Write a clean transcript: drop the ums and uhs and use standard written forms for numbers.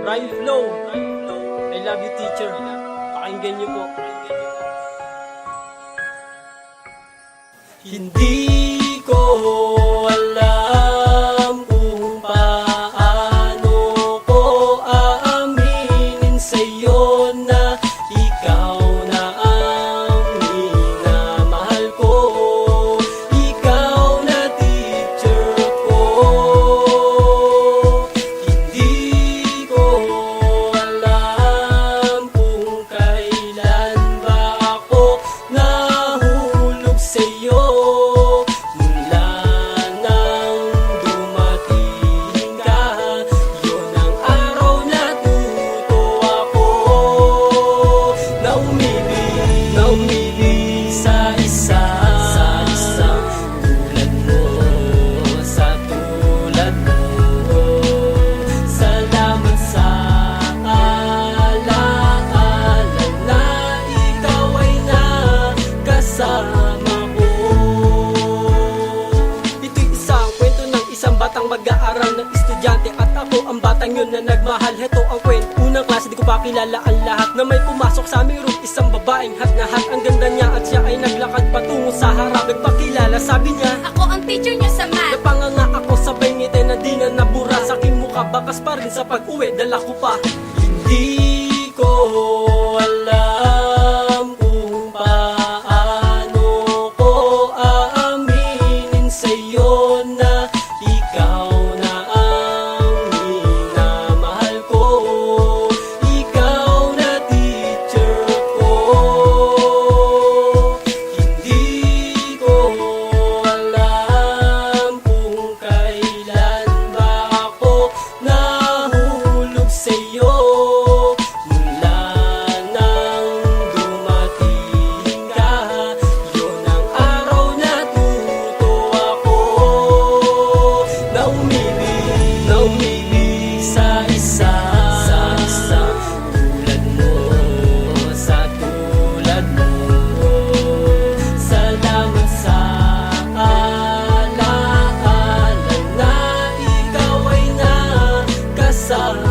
Rhyme flow. I love you, teacher. Pakinggan niyo po. Hindi ko alam kung paano ko aaminin sa'yo na ikaw na ang minamahal ko. Ikaw na teacher ko. Hindi ko alam kung kailan ba ako nahulog sa'yo. Mula nang dumating ka, yun ang araw na tuto ako na umibig sa isa tulad mo, sa tulad mo. Salamat sa alaala na ikaw ay nakasama ko. Ito'y isang kwento ng isang batang mag-aaral ng estudyante, at ako ang batang yun na nagmahal. Heto ang kwento, unang klase di ko pa kilala ang lahat, na may pumasok sa aming room, isang babaeng hat na hat. Ang ganda niya at siya ay naglakad patungo sa harap. Nagpakilala, sabi niya, ako ang teacher niyo sa math. napanganga ako sabay ngiti na di na nabura sa aking mukha. Bakas pa rin sa pag-uwi, dala ko pa. Hindi ko alam kung paano ko aaminin sa'yo na ikaw na ang minamahal ko. Ikaw na teacher ko. Hindi ko alam kung kailan ba ako nahulog sa'yo. Mula nang dumating ka, yun ang araw na tuto ako na umibig sa isa tulad mo, sa tulad mo. Salamat sa alaala na ikaw ay nakasama